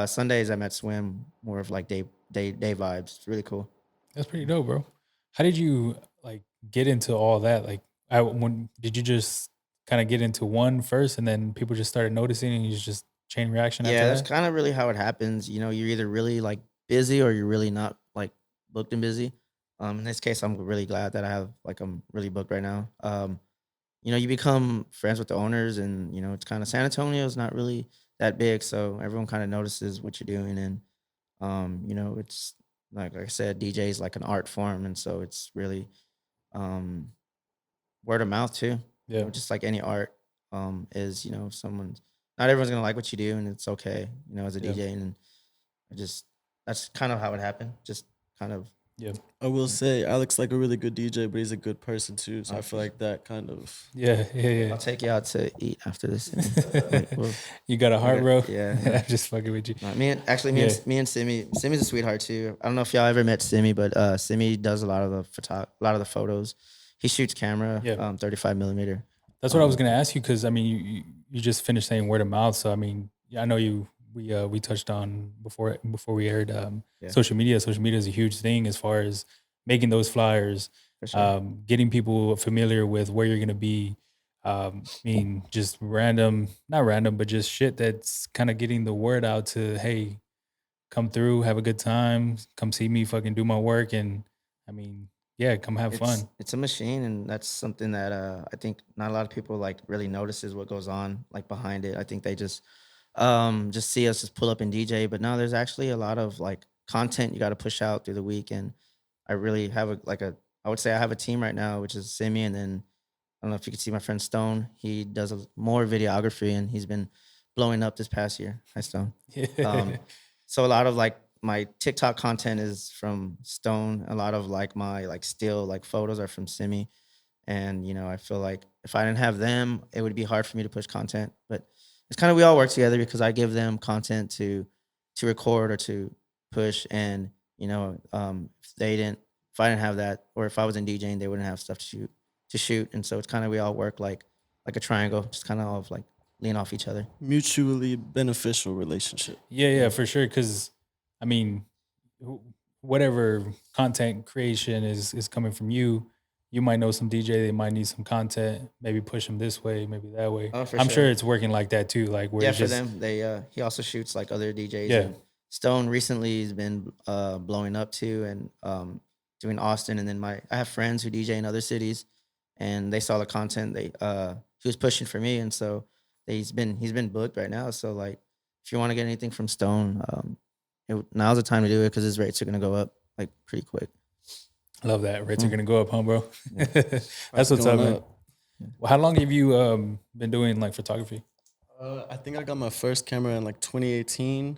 Sundays I'm at Swim, more of like day vibes. It's really cool. That's pretty dope, bro. How did you like get into all that? Like, when did you just kind of get into one first, and then people just started noticing, and you just chain reaction after Yeah, that's that? kind of really how it happens. You know, you're either really like busy, or you're really not like booked and busy. In this case, I'm really glad that I'm really booked right now. You know, you become friends with the owners, and you know, it's kind of San Antonio is not really that big, so everyone kind of notices what you're doing, and you know, it's like I said, DJ is like an art form, and so it's really um word of mouth too. You Yeah, know, just like any art, is, you know, someone's not everyone's gonna like what you do, and it's okay, you know, as a yeah, DJ. And I just that's kind of how it happened. Just kind of yeah, I will say Alex like a really good DJ, but he's a good person too. So I feel uh, like that kind of yeah. I'll take you out to eat after this. And You got a we'll heart, get, bro. yeah. I'm just fucking with you. Me and actually Yeah, me and Simi's a sweetheart too. I don't know if y'all ever met Simi, but Simi does a lot of a lot of the photos. He shoots camera, yeah. 35 millimeter. That's what I was gonna ask you, because I mean, you just finished saying word of mouth, so I mean, yeah, I know you. We touched on before we aired Yeah, social media. Social media is a huge thing as far as making those flyers, for sure. getting people familiar with where you're gonna be. I mean, just random, not random, but just shit that's kind of getting the word out to, hey, come through, have a good time, come see me, fucking do my work, and I mean, yeah, come have fun. It's a machine, and that's something that I think not a lot of people like really notices what goes on like behind it. I think they just see us just pull up and DJ, but no, there's actually a lot of like content you got to push out through the week. And I really have I would say I have a team right now, which is Simi, and then I don't know if you can see my friend Stone. He does more videography, and he's been blowing up this past year. Hi, Stone. Yeah, So a lot of like my TikTok content is from Stone. A lot of like my like still like photos are from Simi. And you know, I feel like if I didn't have them, it would be hard for me to push content. But it's kind of we all work together, because I give them content to record or to push. And you know, if I didn't have that, or if I was in DJing, they wouldn't have stuff to shoot. And so it's kind of we all work like a triangle, just kind of like lean off each other. mutually beneficial relationship. yeah, for sure. Because I mean, wh- whatever content creation is coming from you, you might know some DJ. They might need some content. Maybe push them this way, maybe that way. Oh, for I'm sure sure. it's working like that too. Like where Yeah, it's for just them, he also shoots like other DJs. yeah, And Stone recently has been blowing up too, and doing Austin. And then I have friends who DJ in other cities, and they saw the content he was pushing for me, and so he's been booked right now. So like, if you want to get anything from Stone, now's the time to do it, because his rates are gonna go up like pretty quick. love that. Rates are Mm. gonna go up, huh, bro? Yeah. That's Price what's up, going man. up. Well, how long have you been doing like photography? I think I got my first camera in like 2018.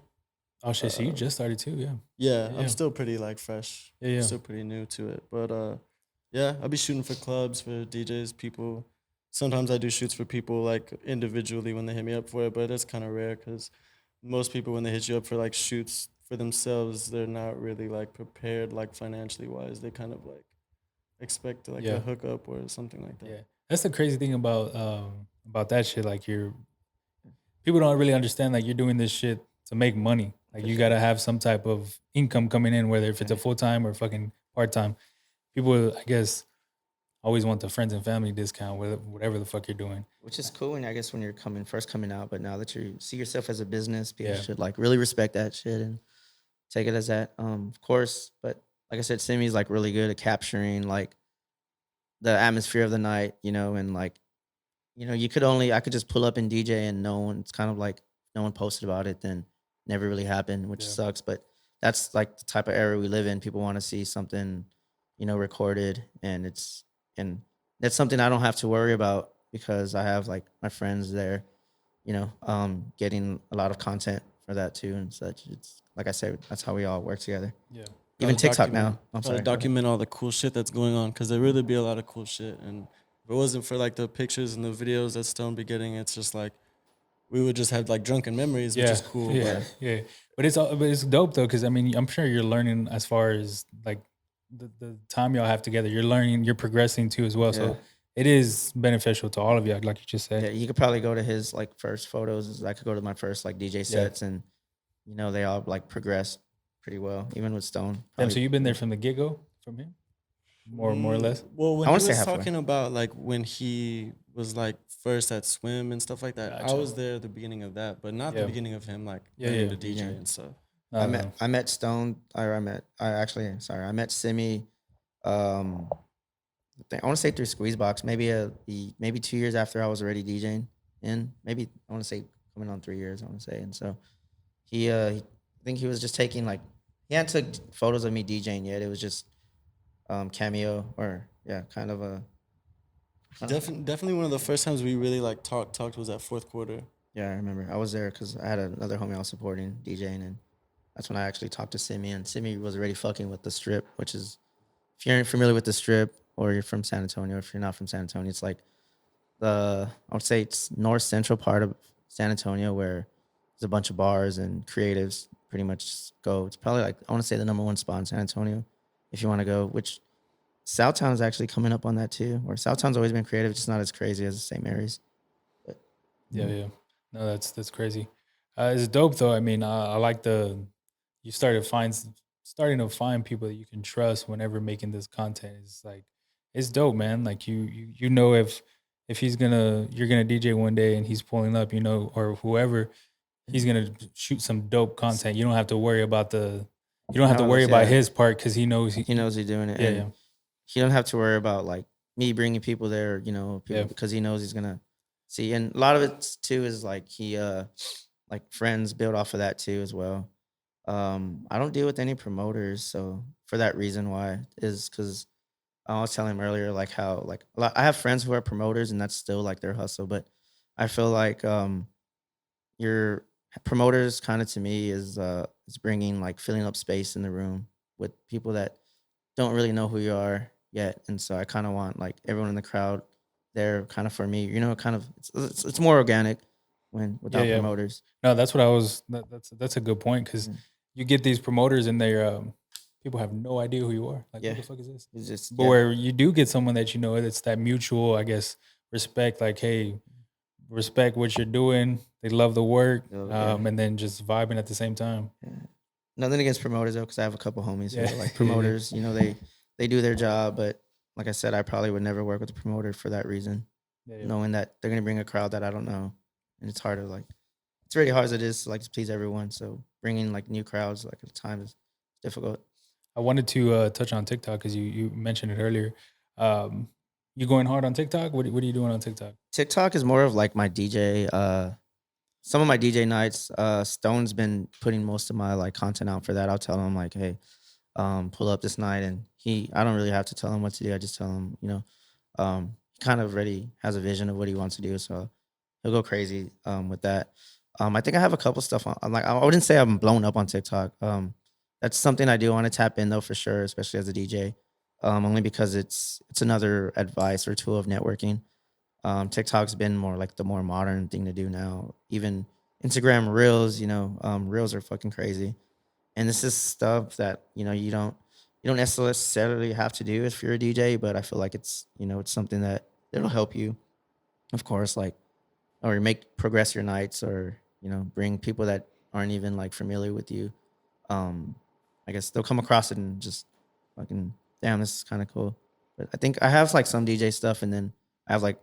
Oh shit, so you Uh, just started too, yeah. yeah, Yeah, I'm yeah. still pretty like fresh. Yeah. Still pretty new to it. But yeah, I'll be shooting for clubs, for DJs, people. sometimes I do shoots for people like individually when they hit me up for it, but it's kind of rare because most people when they hit you up for like shoots for themselves, they're not really like prepared like financially wise. They kind of like expect like Yeah. a hookup or something like that. Yeah, that's the crazy thing about that shit. Like people don't really understand like you're doing this shit to make money. Like you gotta have some type of income coming in, whether if it's a full time or fucking part time. People, I guess, always want the friends and family discount, whatever the fuck you're doing. Which is cool, and I guess when you're first coming out, but now that you see yourself as a business, people Yeah. should like really respect that shit and take it as that. Of course, but like I said, Simi's like really good at capturing like the atmosphere of the night, and like, I could just pull up and DJ and it's kind of like no one posted about it, then never really happened, which Yeah. sucks. But that's like the type of era we live in. People want to see something, recorded, and that's something I don't have to worry about because I have like my friends there, getting a lot of content for that too and such. It's like I said, that's how we all work together. Yeah. Even Gotta TikTok now. document- I'm gotta sorry. document all the cool shit that's going on because there really be a lot of cool shit. And if it wasn't for like the pictures and the videos that Stone be getting, it's just like we would just have like drunken memories, which is cool. Yeah, But yeah. But it's dope though, because I mean, I'm sure you're learning as far as like the time y'all have together. You're learning, you're progressing too as well. Yeah. So it is beneficial to all of you, like you just said. Yeah, you could probably go to his like first photos. I could go to my first like DJ sets, and they all like progressed pretty well, even with Stone. Damn, Probably- so you've been there from the get go from him, more or less. Well, when I he wanna say was halfway. talking about like when he was like first at swim and stuff like that, I Gotcha. was there at the beginning of that, but not Yeah. the beginning of him like Yeah, learning yeah. to DJ Yeah. and stuff. I met Stone. I met Simi. I want to say through Squeezebox. Maybe 2 years after I was already DJing. Maybe I want to say coming on 3 years. I want to say, and so I think he was just taking like he hadn't took photos of me DJing yet. It was just cameo or kind of a Definitely one of the first times we really like talked was at fourth quarter. Yeah, I remember. I was there because I had another homie I was supporting DJing, and that's when I actually talked to Simi. And Simi was already fucking with the Strip, which is, if you're familiar with the Strip or you're from San Antonio, if you're not from San Antonio, it's like I would say it's north central part of San Antonio where there's a bunch of bars and creatives pretty much go. It's probably like, I want to say the number one spot in San Antonio if you want to go, which Southtown is actually coming up on that too, where Southtown's always been creative, just not as crazy as the St. Mary's. But, Yeah. No, that's crazy. It's dope though. I mean, I like you starting to find people that you can trust whenever making this content. It's like it's dope, man. Like you know if you're gonna DJ one day and he's pulling up, or whoever, he's gonna shoot some dope content. You don't have to worry about about his part because he knows he knows he's doing it. Yeah, and yeah. he don't have to worry about like me bringing people there, Yeah. because he knows he's gonna see. And a lot of it too is like he like friends build off of that too as well. I don't deal with any promoters, so for that reason why is because I was telling him earlier like how like I have friends who are promoters and that's still like their hustle, but I feel like your promoters kind of to me is bringing like filling up space in the room with people that don't really know who you are yet, and so I kind of want like everyone in the crowd there kind of for me, kind of it's more organic without Yeah. promoters. No, that's what I was. That's a good point because you get these promoters and people have no idea who you are. Like, Yeah. what the fuck is this? It's just But where you do get someone that it's that mutual, I guess, respect. Like, hey, respect what you're doing. They love the work, Oh, yeah. and then just vibing at the same time. Nothing against promoters though, because I have a couple homies who Yeah. are like promoters. They do their job, but like I said, I probably would never work with a promoter for that reason, Yeah. knowing that they're gonna bring a crowd that I don't know, and it's hard to like. It's really hard as it is to like please everyone. So bringing like new crowds like at a time is difficult. I wanted to touch on TikTok because you mentioned it earlier. You going hard on TikTok? What are you doing on TikTok? TikTok is more of like my DJ. Some of my DJ nights. Stone's been putting most of my like content out for that. I'll tell him like, hey, pull up this night, and I don't really have to tell him what to do. I just tell him, he kind of already has a vision of what he wants to do, so he'll go crazy with that. I think I have a couple stuff on. Like, I wouldn't say I'm blown up on TikTok. That's something I do want to tap in though for sure, especially as a DJ. Only because it's another advice or tool of networking. TikTok's been more like the more modern thing to do now. Even Instagram Reels, Reels are fucking crazy. And this is stuff that you don't necessarily have to do if you're a DJ, but I feel like it's something that it'll help you, of course, like or make progress your nights, or bring people that aren't even like familiar with you. um I guess they'll come across it and just fucking, damn, this is kind of cool. But I think I have like some DJ stuff, and then I have like,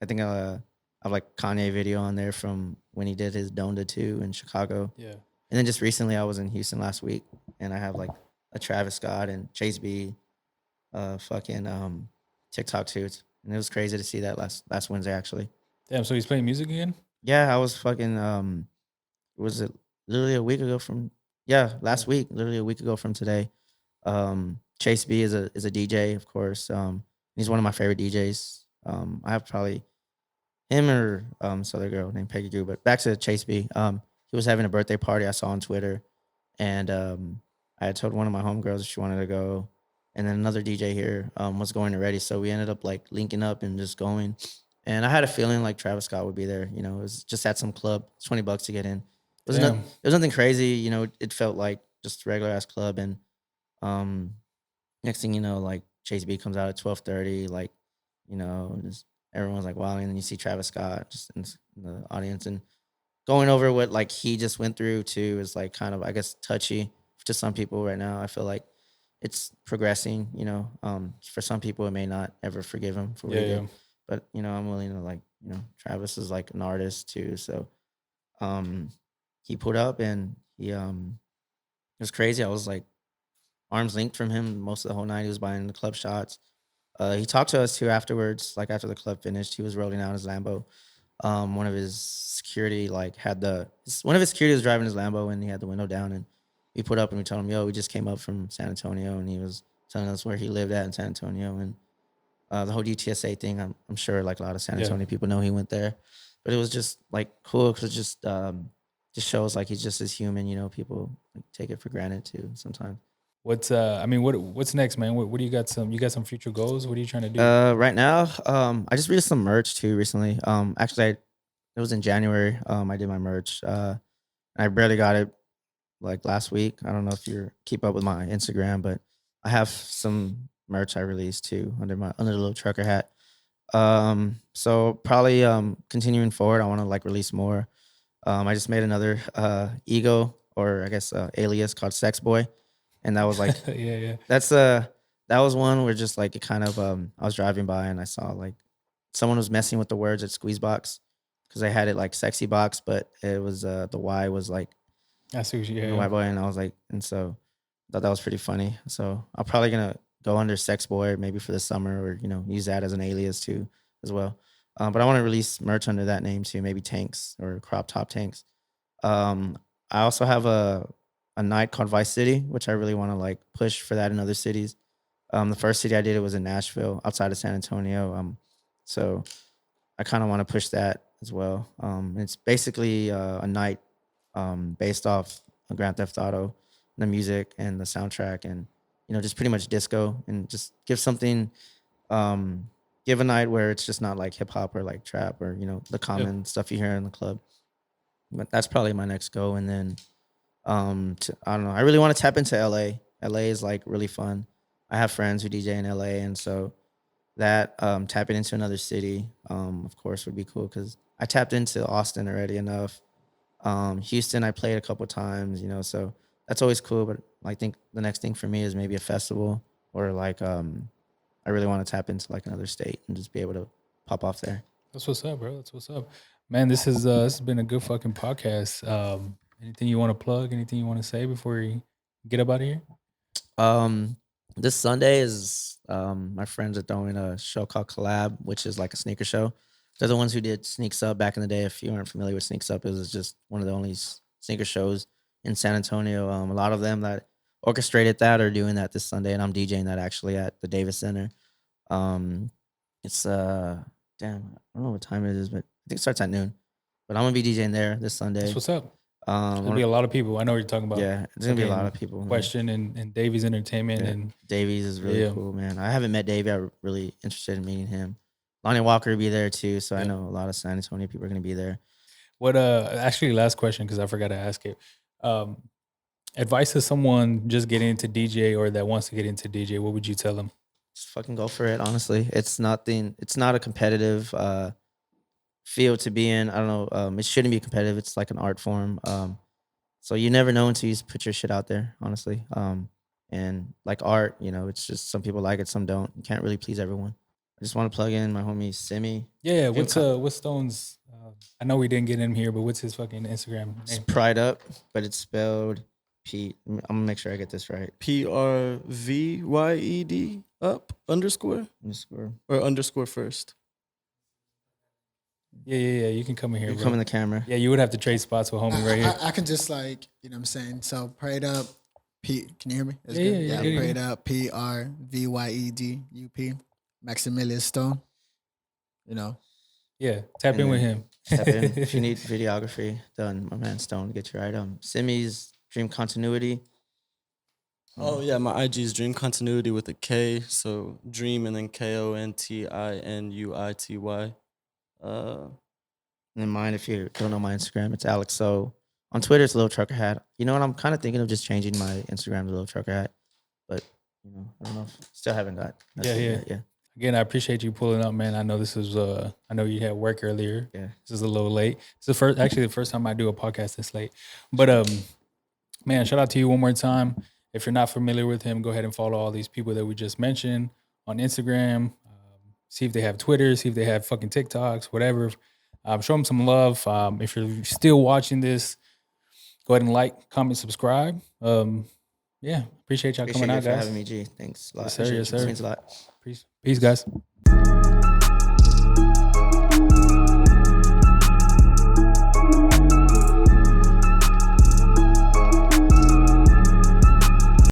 I think I have like Kanye video on there from when he did his Donda 2 in Chicago. Yeah. And then just recently I was in Houston last week, and I have like a Travis Scott and Chase B fucking TikTok too. And it was crazy to see that last Wednesday actually. Damn. So he's playing music again? Yeah, I was fucking was it literally a week ago from, yeah, last week, literally a week ago from today. Chase B is a DJ, of course. He's one of my favorite DJs. I have probably him or this other girl named Peggy Drew. But back to Chase B. He was having a birthday party I saw on Twitter, and I had told one of my homegirls if she wanted to go, and then another DJ here was going already. So we ended up like linking up and just going. And I had a feeling like Travis Scott would be there. It was just at some club, $20 to get in. Damn. It was nothing crazy. It felt like just a regular ass club. And um, next thing you know, like Chase B comes out at 12:30. Like, just everyone's like, wow. And then you see Travis Scott just in the audience, and going over what like he just went through too is like kind of, I guess, touchy to some people right now. I feel like it's progressing. For some people it may not ever forgive him for what he did. But I'm willing to, like, Travis is like an artist too. So he put up, and it was crazy. I was like arms linked from him most of the whole night. He was buying the club shots. He talked to us too afterwards, like after the club finished. He was rolling out his Lambo. One of his security like had one of his security was driving his Lambo, and he had the window down, and we put up and we told him, yo, we just came up from San Antonio, and he was telling us where he lived at in San Antonio. And the whole UTSA thing, I'm sure like a lot of San Antonio people know he went there. But it was just like cool because it just shows like he's just as human. People like, take it for granted too sometimes. What's next, man? What do you got? You got some future goals? What are you trying to do? Right now, I just released some merch too recently. Actually, it was in January. I did my merch. I barely got it like last week. I don't know if you keep up with my Instagram, but I have some merch I released too under the Lil Trucker Hat. So probably continuing forward, I want to like release more. I just made another ego, or I guess alias, called Sex Boy, and that was like yeah. That was one where just like it kind of I was driving by and I saw like someone was messing with the words at Squeezebox, because they had it like Sexy Box, but it was the Y was like I see what you White Boy, and I was like, and so I thought that was pretty funny. So I'm probably gonna go under Sex Boy maybe for the summer, or use that as an alias too as well. But I want to release merch under that name too, maybe Tanks or Crop Top Tanks. I also have a night called Vice City, which I really want to like push for that in other cities. The first city I did it was in Nashville, outside of San Antonio. So I kind of want to push that as well. It's basically a night based off of Grand Theft Auto, the music and the soundtrack, and just pretty much disco, and just give something, give a night where it's just not like hip hop or like trap or the common stuff you hear in the club. But that's probably my next go. And then I don't know. I really want to tap into LA. LA is like really fun. I have friends who DJ in LA, and so that tapping into another city, of course, would be cool, because I tapped into Austin already enough. Houston, I played a couple times, so that's always cool. But I think the next thing for me is maybe a festival, or like I really want to tap into like another state and just be able to pop off there. That's what's up, bro. That's what's up, man. This has been a good fucking podcast. Anything you want to plug? Anything you want to say before you get up out of here? This Sunday is my friends are throwing a show called Collab, which is like a sneaker show. They're the ones who did Sneaks Up back in the day. If you aren't familiar with Sneaks Up, it was just one of the only sneaker shows in San Antonio. A lot of them that orchestrated that are doing that this Sunday, and I'm DJing that actually at the Davis Center. It's damn, I don't know what time it is, but I think it starts at noon. But I'm gonna be DJing there this Sunday. That's what's up. There'll be a lot of people. I know what you're talking about. Yeah, there's gonna be a lot of people. Question and Davies Entertainment, and Davies is really cool, man. I haven't met Davey. I'm really interested in meeting him. Lonnie Walker will be there too. So I Yeah. know a lot of San Antonio people are gonna be there. What actually last question because I forgot to ask it. Advice to someone just getting into DJ or that wants to get into DJ, what would you tell them? Just fucking go for it. Honestly, it's nothing. It's not a competitive field to be in. I don't know. It shouldn't be competitive. It's like an art form. So you never know until you put your shit out there. Honestly, and like art, you know, it's just some people like it, some don't. You can't really please everyone. I just want to plug in my homie Simi. Yeah, what's Stone's? I know we didn't get him here, but what's his fucking Instagram It's name? Pride Up, but it's spelled P. I'm gonna make sure I get this right. PRVYED up underscore Underscore. or underscore first. Yeah. You can come in here, You bro. come in the camera. Yeah, you would have to trade spots with homie right here. I can just like, you know what I'm saying? So prayed up, P. Can you hear me? It's Yeah, good. yeah, Yeah, yeah. prayed up, PRVYEDUP, Maximilian Stone. You know, Yeah, tap in with him. Step in if you need videography done. My man Stone to get you right. Simi's Dream Continuity. Oh yeah, my IG is Dream Continuity with a K. So Dream and then KONTINUITY. And then mine, if you don't know my Instagram, it's AlecSoul. On Twitter, it's Lil Trucker Hat. You know what? I'm kind of thinking of just changing my Instagram to Lil Trucker Hat, but you know, I don't know. Still haven't got. Yeah. Again, I appreciate you pulling up, man. I know this is I know you had work earlier. Yeah. This is a little late. It's the first time I do a podcast this late. But man, shout out to you one more time. If you're not familiar with him, go ahead and follow all these people that we just mentioned on Instagram. See if they have Twitter, see if they have fucking TikToks, whatever. Show them some love. If you're still watching this, go ahead and like, comment, subscribe. Yeah, appreciate y'all Appreciate coming you out, for guys. having me, G. Thanks a lot. Yes, sir. Yes, This sir. means a lot. Peace, guys.